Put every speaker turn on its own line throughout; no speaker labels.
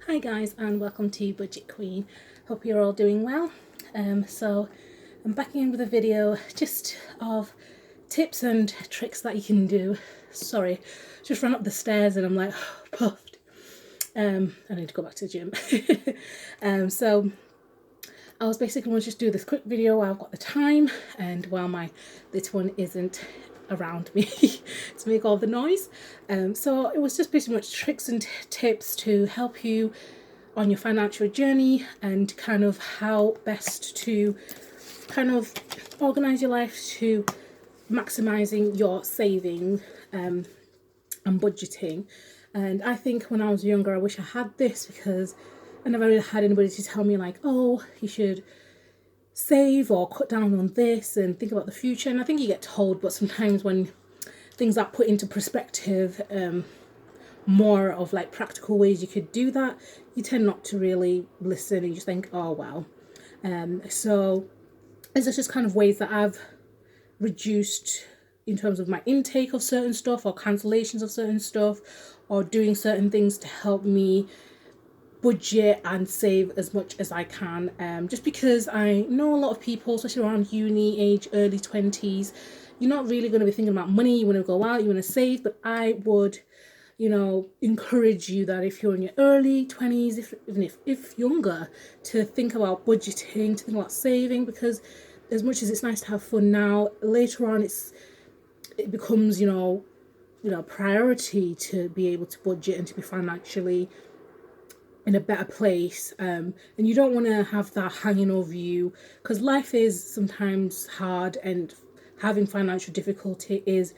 Hi guys, and welcome to Budget Queen. Hope you're all doing well. So I'm back in with a video just of tips and tricks that you can do. Sorry, just ran up the stairs and I'm like puffed. I need to go back to the gym. So I was basically going to just do this quick video while I've got the time and while my little one isn't around me to make all the noise. So it was just pretty much tricks and tips to help you on your financial journey and kind of how best to kind of organize your life to maximizing your saving and budgeting. And I think when I was younger, I wish I had this because I never really had anybody to tell me like, oh, you should save or cut down on this and think about the future. And I think you get told, but sometimes when things are put into perspective, more of like practical ways you could do that, you tend not to really listen and you just think, oh well. So it's just kind of ways that I've reduced in terms of my intake of certain stuff or cancellations of certain stuff or doing certain things to help me budget and save as much as I can. Just because I know a lot of people, especially around uni age, early 20s, you're not really going to be thinking about money. You want to go out, you want to save, but I would encourage you that if you're in your early 20s, if younger, to think about budgeting, to think about saving, because as much as it's nice to have fun now, later on it becomes priority to be able to budget and to be financially in a better place, and you don't want to have that hanging over you because life is sometimes hard and having financial difficulty is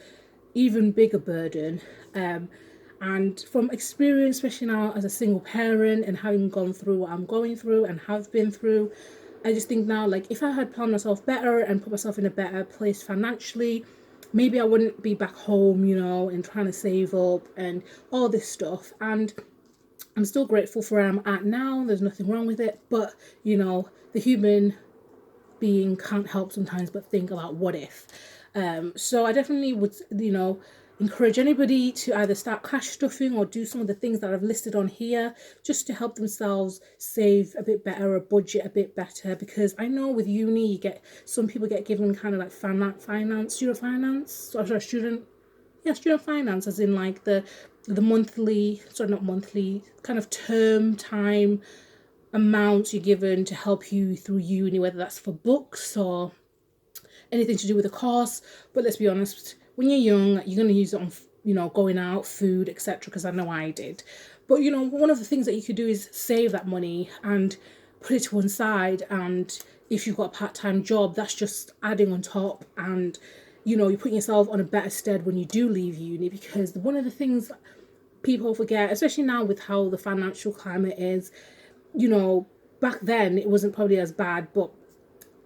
even bigger burden. And from experience, especially now as a single parent and having gone through what I'm going through and have been through, I just think now, like, if I had planned myself better and put myself in a better place financially, maybe I wouldn't be back home, and trying to save up and all this stuff. And I'm still grateful for where I'm at now. There's nothing wrong with it. But, the human being can't help sometimes but think about what if. So I definitely would, encourage anybody to either start cash stuffing or do some of the things that I've listed on here just to help themselves save a bit better or budget a bit better. Because I know with uni, some people get given kind of like student finance, as in like the monthly, sorry, not monthly, kind of term time amounts you're given to help you through uni, whether that's for books or anything to do with the course. But let's be honest, when you're young, you're going to use it on, going out, food, etc. Because I know I did. But, one of the things that you could do is save that money and put it to one side. And if you've got a part-time job, that's just adding on top. And, you're putting yourself on a better stead when you do leave uni. Because one of the things people forget, especially now with how the financial climate is, back then it wasn't probably as bad, but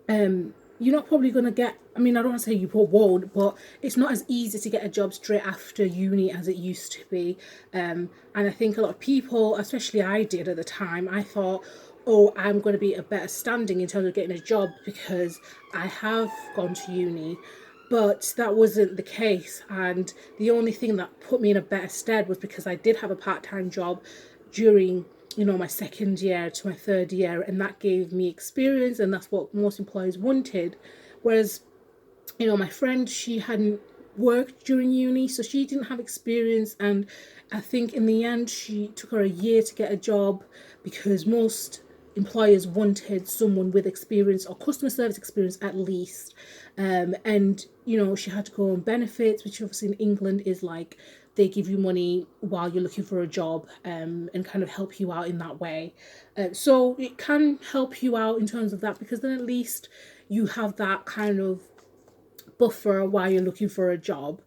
you're not probably going to get, I mean, I don't want to say you won't, but it's not as easy to get a job straight after uni as it used to be. And I think a lot of people, especially I did at the time, I thought, oh, I'm going to be a better standing in terms of getting a job because I have gone to uni. But that wasn't the case. And the only thing that put me in a better stead was because I did have a part-time job during my second year to my third year, and that gave me experience, and that's what most employers wanted. Whereas, my friend, she hadn't worked during uni, so she didn't have experience, and I think in the end she took her a year to get a job because most employers wanted someone with experience or customer service experience at least. And she had to go on benefits, which obviously in England is like they give you money while you're looking for a job, and kind of help you out in that way. So it can help you out in terms of that, because then at least you have that kind of buffer while you're looking for a job.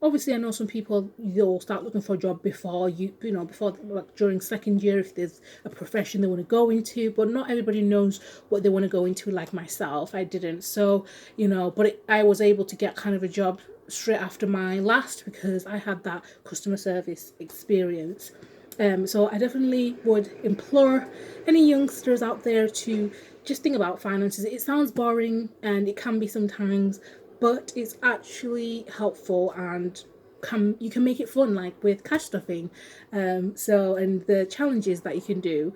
Obviously, I know some people, they'll start looking for a job before before, like, during second year, if there's a profession they want to go into. But not everybody knows what they want to go into, like myself. I didn't. So but I was able to get kind of a job straight after my last because I had that customer service experience. So I definitely would implore any youngsters out there to just think about finances. It sounds boring and it can be sometimes, but it's actually helpful and you can make it fun, like with cash stuffing. So, and the challenges that you can do,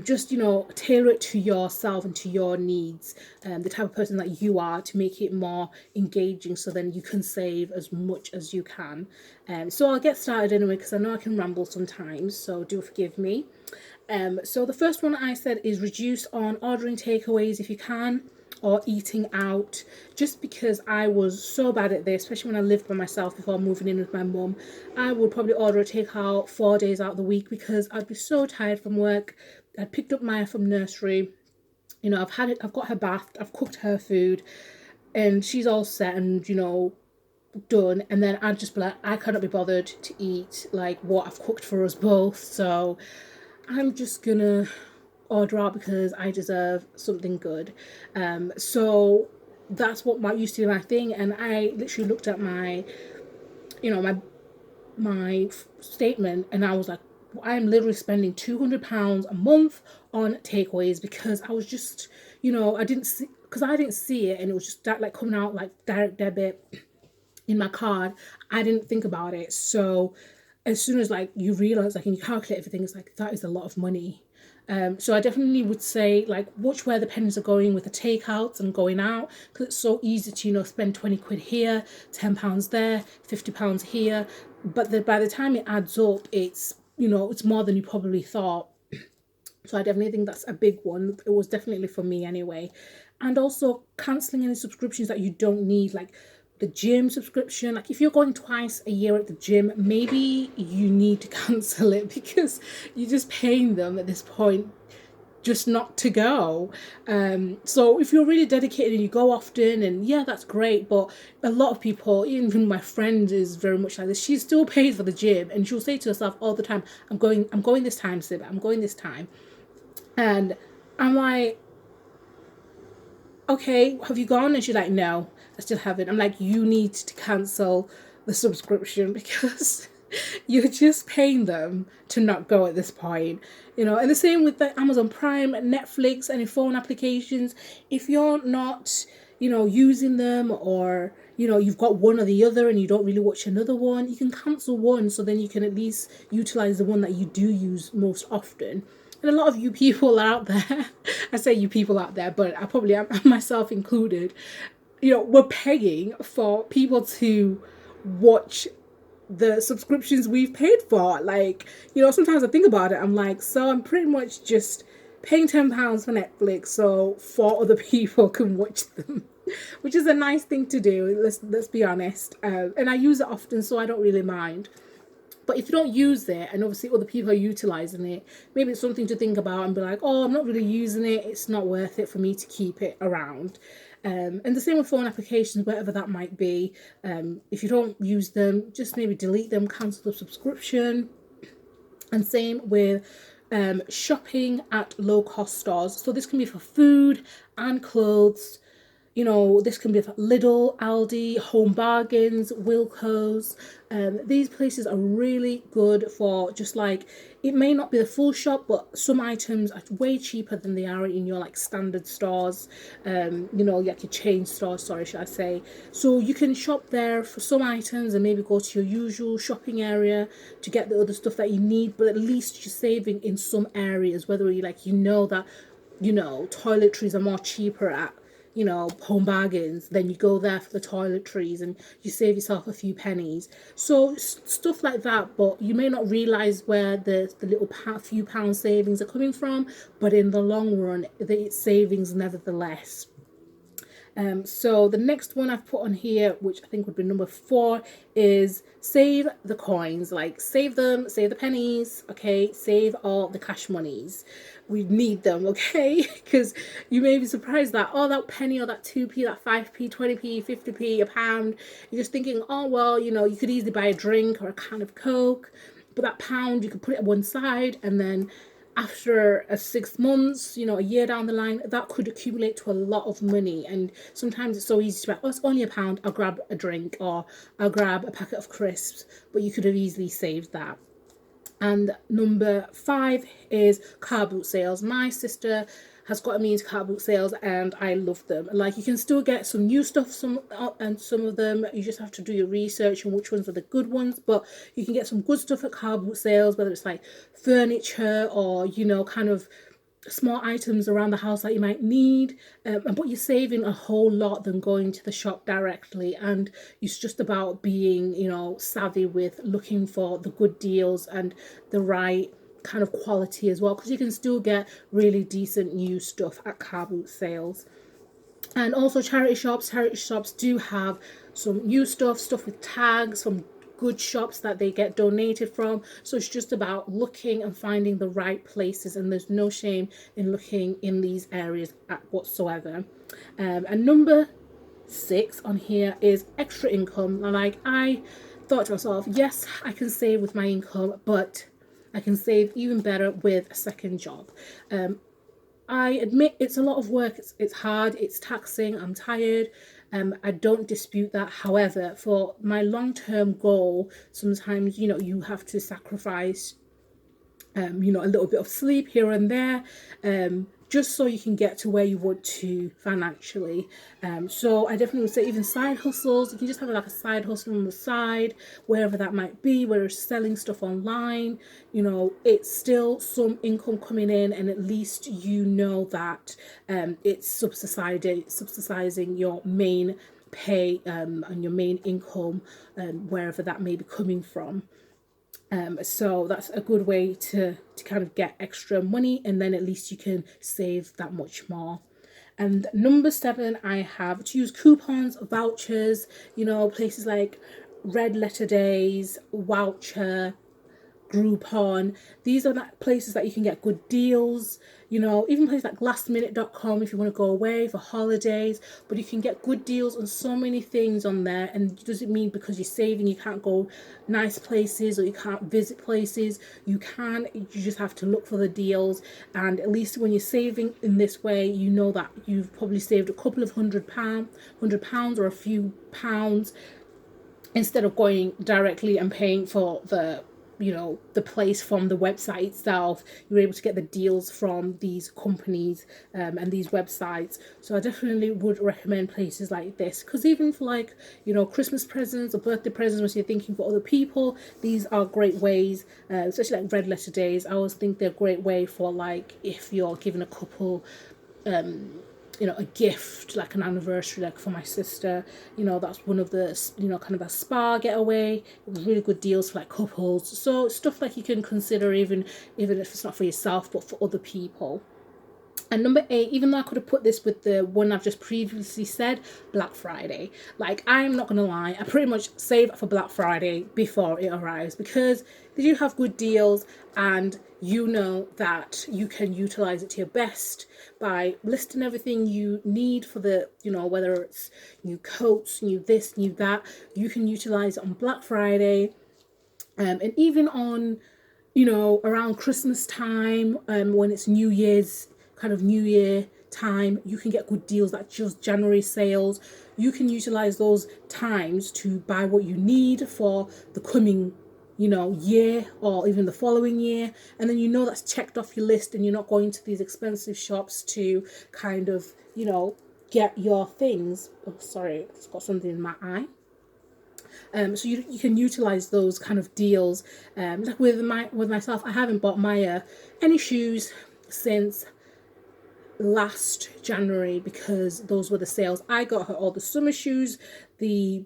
just, tailor it to yourself and to your needs, the type of person that you are, to make it more engaging, so then you can save as much as you can. So I'll get started anyway, because I know I can ramble sometimes, so do forgive me. So the first one I said is reduce on ordering takeaways if you can, or eating out, just because I was so bad at this, especially when I lived by myself before moving in with my mum. I would probably order a takeout 4 days out of the week because I'd be so tired from work. I'd picked up Maya from nursery, I've got her bathed, I've cooked her food, and she's all set and, done, and then I'd just be like, I cannot be bothered to eat like what I've cooked for us both, so I'm just gonna order out because I deserve something good. So that's what used to be my thing, and I literally looked at my, my statement, and I was like, I'm literally spending £200 a month on takeaways, because I was just, I didn't see, because I didn't see it, and it was just that, like, coming out like direct debit in my card. I didn't think about it. So as soon as, like, you realize, like, and you calculate everything, it's like, that is a lot of money. So I definitely would say, like, watch where the pennies are going with the takeouts and going out, because it's so easy to, spend 20 quid here, £10 there, £50 here. But by the time it adds up, it's, it's more than you probably thought. So I definitely think that's a big one. It was definitely for me anyway. And also cancelling any subscriptions that you don't need, like the gym subscription. Like, if you're going twice a year at the gym, maybe you need to cancel it, because you're just paying them at this point just not to go. So if you're really dedicated and you go often, and yeah, that's great. But a lot of people, even my friend is very much like this. She still pays for the gym, and she'll say to herself all the time, I'm going this time, Sib, I'm going this time. And I'm like, okay, have you gone? And she's like, no, I still haven't. I'm like, you need to cancel the subscription, because you're just paying them to not go at this point. And the same with the Amazon Prime, Netflix, any phone applications. If you're not, using them, or, you've got one or the other and you don't really watch another one, you can cancel one, so then you can at least utilize the one that you do use most often. And a lot of you people out there, I say you people out there, but I probably am, myself included, we're paying for people to watch the subscriptions we've paid for. Like, sometimes I think about it, I'm like, so I'm pretty much just paying £10 for Netflix so 4 other people can watch them, which is a nice thing to do. Let's be honest. And I use it often, so I don't really mind. But if you don't use it, and obviously other people are utilizing it, maybe it's something to think about and be like, oh, I'm not really using it, it's not worth it for me to keep it around. And the same with phone applications, whatever that might be. If you don't use them, just maybe delete them, cancel the subscription. And same with shopping at low cost stores. So this can be for food and clothes. This can be for Lidl, Aldi, Home Bargains, Wilko's. These places are really good for, just like, it may not be the full shop, but some items are way cheaper than they are in your, like, standard stores, like your chain stores, sorry, should I say. So you can shop there for some items and maybe go to your usual shopping area to get the other stuff that you need, but at least you're saving in some areas, whether you, like, that, toiletries are more cheaper at, Home Bargains, then you go there for the toiletries and you save yourself a few pennies. So stuff like that, but you may not realise where the little few pound savings are coming from, but in the long run, it's savings nevertheless. So the next one I've put on here, which I think would be number 4, is save the coins. Like, save them, save the pennies, okay? Save all the cash monies. We need them, okay? Because you may be surprised that, oh, that penny or that 2p, that 5p, 20p, 50p, a pound, you're just thinking, oh, well, you could easily buy a drink or a can of Coke, but that pound, you could put it at one side, and then after 6 months, a year down the line, that could accumulate to a lot of money. And sometimes it's so easy to be like, oh, it's only a pound, I'll grab a drink, or I'll grab a packet of crisps, but you could have easily saved that. And number 5 is car boot sales. My sister has gotten me into car boot sales, and I love them. Like, you can still get some new stuff, and some of them you just have to do your research on which ones are the good ones, but you can get some good stuff at car boot sales, whether it's like furniture or, you know, kind of small items around the house that you might need, but you're saving a whole lot than going to the shop directly. And it's just about being, you know, savvy with looking for the good deals and the right kind of quality as well, because you can still get really decent new stuff at car boot sales. And also charity shops do have some new stuff with tags from good shops that they get donated from. So it's just about looking and finding the right places, and there's no shame in looking in these areas at whatsoever. And number 6 on here is extra income. Like, I thought to myself, yes, I can save with my income, but I can save even better with a second job. I admit it's a lot of work, it's hard, it's taxing, I'm tired. I don't dispute that. However, for my long-term goal, sometimes, you know, you have to sacrifice, you know, a little bit of sleep here and there, just so you can get to where you want to financially. So I definitely would say even side hustles, you can just have like a side hustle on the side, wherever that might be, whether it's selling stuff online, you know, it's still some income coming in, and at least you know that it's subsidizing your main pay, and your main income, wherever that may be coming from. So that's a good way to kind of get extra money, and then at least you can save that much more. And number 7, I have to use coupons, vouchers, you know, places like Red Letter Days, Voucher, Groupon. These are like places that you can get good deals, you know, even places like lastminute.com if you want to go away for holidays. But you can get good deals on so many things on there, and it doesn't mean because you're saving you can't go nice places or you can't visit places. You can, you just have to look for the deals. And at least when you're saving in this way, you know that you've probably saved a couple of £100 or a few pounds, instead of going directly and paying for the, you know, the place from the website itself. You're able to get the deals from these companies, and these websites. So I definitely would recommend places like this, because even for, like, you know, Christmas presents or birthday presents, when you're thinking for other people, these are great ways, especially like Red Letter Days. I always think they're a great way for, like, if you're giving a couple, you know, a gift, like an anniversary, like for my sister, you know, that's one of the, you know, kind of a spa getaway. It was really good deals for like couples. So stuff like you can consider, even if it's not for yourself but for other people. And number 8, even though I could have put this with the one I've just previously said, Black Friday. Like, I'm not gonna lie, I pretty much save for Black Friday before it arrives, because they do have good deals, and you know that you can utilize it to your best by listing everything you need for the, you know, whether it's new coats, new this, new that. You can utilize it on Black Friday, and even on, you know, around Christmas time, when it's New Year's, kind of New Year time, you can get good deals, like just January sales. You can utilize those times to buy what you need for the coming, you know, year, or even the following year. And then, you know, that's checked off your list, and you're not going to these expensive shops to kind of, you know, get your things. Oh, sorry, it's got something in my eye. So you can utilize those kind of deals. Like with myself, I haven't bought Maya any shoes since last January, because those were the sales. I got her all the summer shoes, the,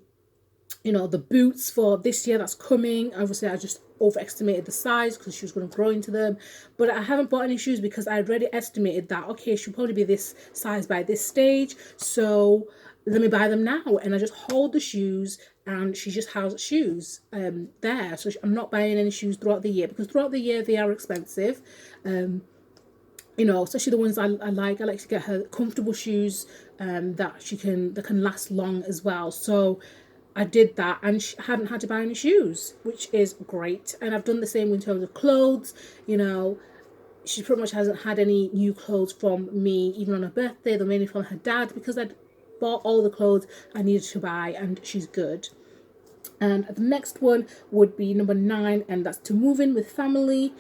you know, the boots for this year that's coming. Obviously, I just overestimated the size because she was going to grow into them. But I haven't bought any shoes because I already estimated that, okay, she'll probably be this size by this stage. So let me buy them now. And I just hold the shoes, and she just has shoes there. So I'm not buying any shoes throughout the year, because throughout the year they are expensive. You know, especially the ones I like to get her comfortable shoes, that can last long as well. So I did that, and I hadn't had to buy any shoes, which is great. And I've done the same in terms of clothes. You know, she pretty much hasn't had any new clothes from me, even on her birthday. They're mainly from her dad, because I'd bought all the clothes I needed to buy, and she's good. And the next one would be number 9, and that's to move in with family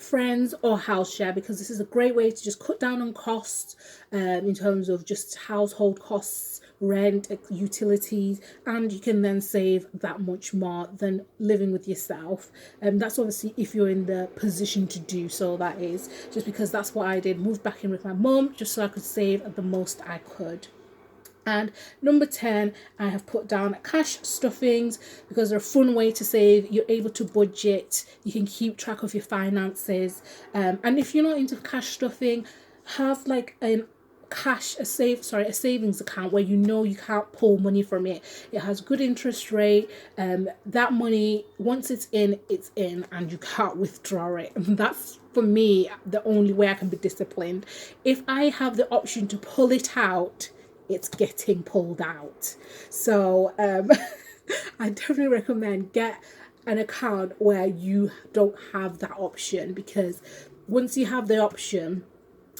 friends, or house share, because this is a great way to just cut down on costs in terms of just household costs, rent, utilities, and you can then save that much more than living with yourself. And that's obviously if you're in the position to do so, that is, just because that's what I did, moved back in with my mum just so I could save the most I could. And number 10, I have put down cash stuffings, because they're a fun way to save. You're able to budget, you can keep track of your finances. And if you're not into cash stuffing, have like a savings account where you know you can't pull money from it. It has good interest rate. That money, once it's in, and you can't withdraw it. And that's, for me, the only way I can be disciplined. If I have the option to pull it out, it's getting pulled out. So I definitely recommend get an account where you don't have that option, because once you have the option,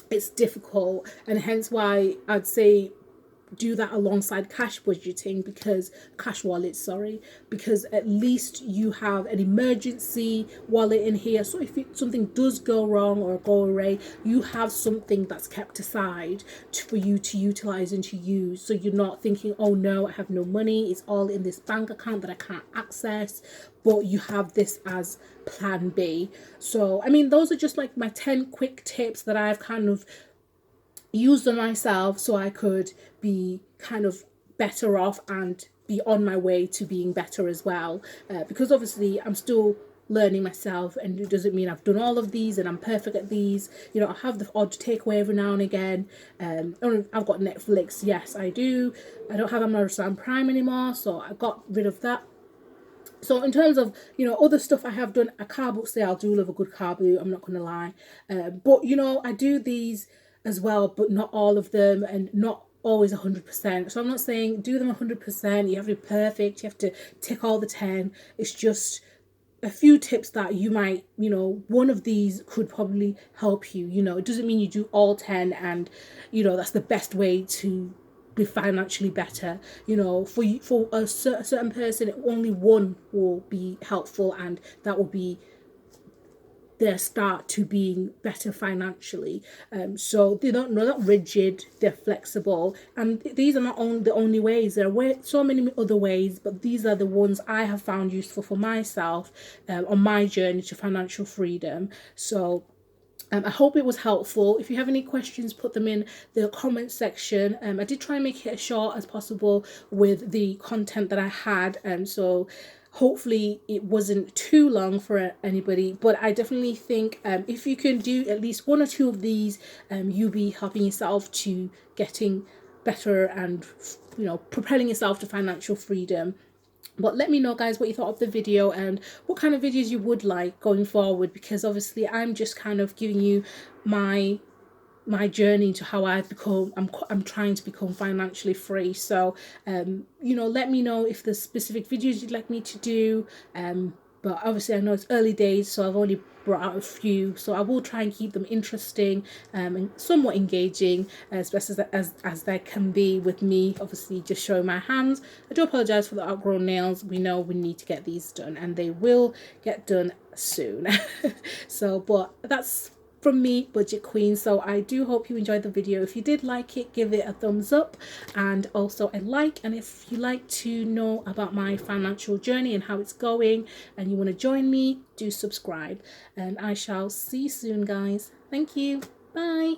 it's difficult, and hence why I'd say do that alongside cash budgeting, because cash wallets, sorry, because at least you have an emergency wallet in here, so if something does go wrong or go awry, you have something that's kept aside for you to utilize and to use, so you're not thinking, oh no, I have no money, it's all in this bank account that I can't access, but you have this as plan B. So I mean, those are just like my 10 quick tips that I've kind of used on myself so I could be kind of better off and be on my way to being better as well, because obviously I'm still learning myself, and it doesn't mean I've done all of these and I'm perfect at these. You know, I have the odd takeaway every now and again. I've got Netflix, yes I do. I don't have Amazon Prime anymore, so I got rid of that. So in terms of, you know, other stuff I have done, a car boot sale, I do love a good car boot, I'm not going to lie. But, you know, I do these as well, but not all of them, and not always 100%. So I'm not saying do them 100%, you have to be perfect, you have to tick all the 10. It's just a few tips that you might, you know, one of these could probably help you. You know, it doesn't mean you do all 10 and, you know, that's the best way to be financially better. You know, for you, for a certain person, only one will be helpful, and that will be their start to being better financially. So they're not rigid, they're flexible, and these are not the only ways. There are so many other ways, but these are the ones I have found useful for myself on my journey to financial freedom. So I hope it was helpful. If you have any questions, put them in the comment section. I did try and make it as short as possible with the content that I had, so hopefully it wasn't too long for anybody. But I definitely think if you can do at least one or two of these, you'll be helping yourself to getting better and, you know, propelling yourself to financial freedom. But let me know, guys, what you thought of the video and what kind of videos you would like going forward, because obviously I'm just kind of giving you my journey to how I've become. I'm trying to become financially free. So you know, let me know if there's specific videos you'd like me to do. But obviously I know it's early days, so I've only brought out a few, so I will try and keep them interesting and somewhat engaging, as best as they can be, with me obviously just showing my hands. I do apologize for the outgrown nails. We know we need to get these done, and they will get done soon. So, but that's from me, Budget Queen. So I do hope you enjoyed the video. If you did like it, give it a thumbs up and also a like. And if you like to know about my financial journey and how it's going, and you want to join me, do subscribe. And I shall see you soon, guys. Thank you. Bye.